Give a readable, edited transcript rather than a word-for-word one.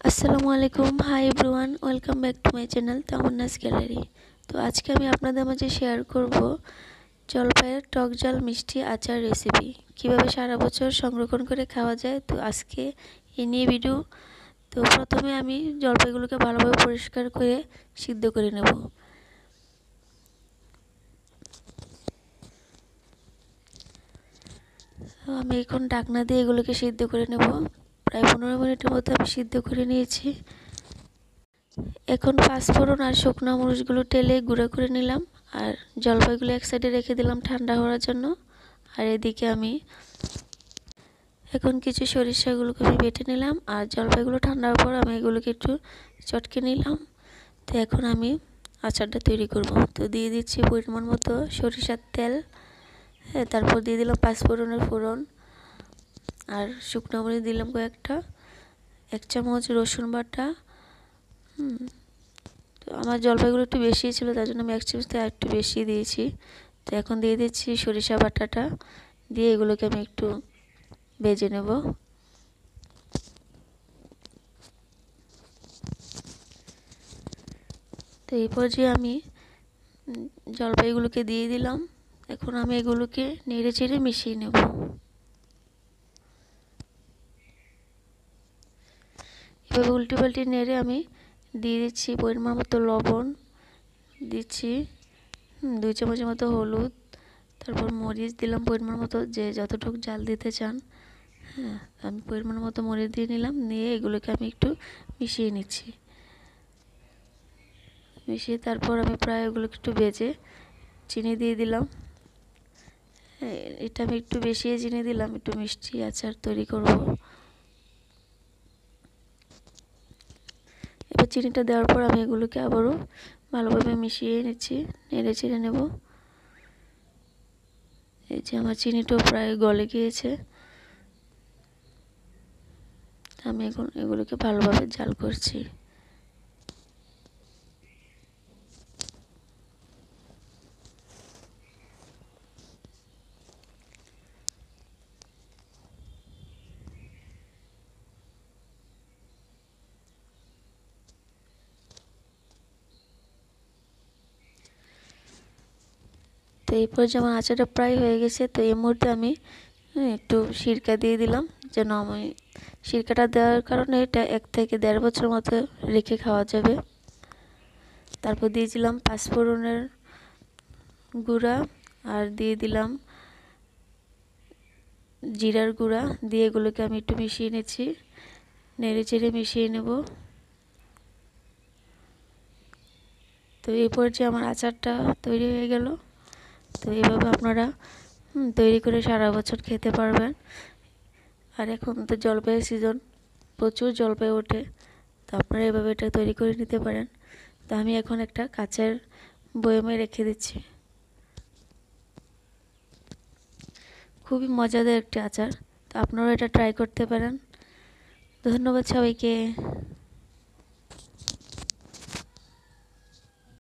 আসসালামু আলাইকুম, hi everyone, welcome back to my channel Tamanna's gallery. তো আজকে আমি আপনাদের মাঝে শেয়ার করব জলপাইয়ের টক ঝাল মিষ্টি আচার রেসিপি কিভাবে সারা বছর সংরক্ষণ করে খাওয়া যায়। তো আজকে এই নিয়ে ভিডিও। তো প্রথমে আমি জলপাইগুলোকে ভালোভাবে পরিষ্কার করে সিদ্ধ করে নেব। আমি এখন ঢাকনা দিয়ে এগুলোকে সিদ্ধ করে নেব। প্রায় 15 মিনিটের মতো আমি সিদ্ধ করে নিয়েছি। এখন পাঁচফোড়ন আর শুকনো মরিচগুলো টেলে গুঁড়ো করে নিলাম, আর জলপাইগুলো এক সাইডে রেখে দিলাম ঠান্ডা হওয়ার জন্য। আর এদিকে আমি এখন কিছু সরিষাগুলোকে আমি বেটে নিলাম, আর জলপাইগুলো ঠান্ডা হওয়ার পর আমি এগুলোকে একটু চটকে নিলাম। তো এখন আমি আচারটা তৈরি করব। তো দিয়ে দিচ্ছি পরিমাণ মতো সরিষার তেল, হ্যাঁ, তারপর দিয়ে দিলাম পাঁচফোড়নের ফোড়ন, আর শুকনো মরিচ দিলাম কয়েকটা, 1 চামচ রসুন বাটা। তো আমার জলপাইগুলো একটু বেশি ছিল, তার জন্য আমি 1 চামচ থেকে একটু বেশি দিয়েছি। তো এখন দিয়ে দিচ্ছি সরিষা বাটাটা, দিয়ে এগুলোকে আমি একটু ভেজে নেব। তো এই পর্যায়ে আমি জলপাইগুলোকে দিয়ে দিলাম। এখন আমি এগুলোকে নেড়ে চেড়ে মিশিয়ে নেব। এভাবে উল্টে পাল্টে নেড়ে আমি দিয়ে দিচ্ছি পরিমাণ মতো লবণ, দিচ্ছি 2 চামচের মতো হলুদ, তারপর মরিচ দিলাম পরিমাণ মতো, যে যতটুকু ঝাল দিতে চান। হ্যাঁ, আমি পরিমাণ মতো মরিচ দিয়ে নিলাম, নিয়ে এগুলোকে আমি একটু মিশিয়ে নিচ্ছি। মিশিয়ে তারপর আমি প্রায় এগুলোকে একটু ভেজে চিনি দিয়ে দিলাম। এটা আমি একটু বেশি চিনি দিলাম, একটু মিষ্টি আচার তৈরি করব। এবার চিনিটা দেওয়ার পর আমি এগুলোকে আবারও ভালোভাবে মিশিয়ে নিচ্ছি, নেড়ে চেড়ে নেব। এই যে আমার চিনিটাও প্রায় গলে গিয়েছে। আমি এখন এগুলোকে ভালোভাবে জাল করছি। তো এই পর্যায়ে আমার আচারটা প্রায় হয়ে গেছে। তো এই মুহূর্তে আমি একটু সিরকা দিয়ে দিলাম, যেন আমি সিরকাটা দেওয়ার কারণে এটা 1 থেকে 1.5 বছর মতো রেখে খাওয়া যাবে। তারপর দিয়েছিলাম পাঁচফোড়নের গুঁড়া, আর দিয়ে দিলাম জিরার গুঁড়া, দিয়ে এগুলোকে আমি একটু মিশিয়ে নিচ্ছি, নেড়ে চেড়ে মিশিয়ে নেব। তো এই পর্যায়ে আমার আচারটা তৈরি হয়ে গেল। তো এইভাবে আপনারা তৈরি করে সারা বছর খেতে পারবেন। আর এখন তো জলপাইয়ের সিজন, প্রচুর জলপাই ওঠে। তো আপনারা এভাবে এটা তৈরি করে নিতে পারেন। তো আমি এখন একটা কাচের বয়মে রেখে দিচ্ছি। খুবই মজাদার একটি আচার, তো আপনারাও এটা ট্রাই করতে পারেন। ধন্যবাদ সবাইকে।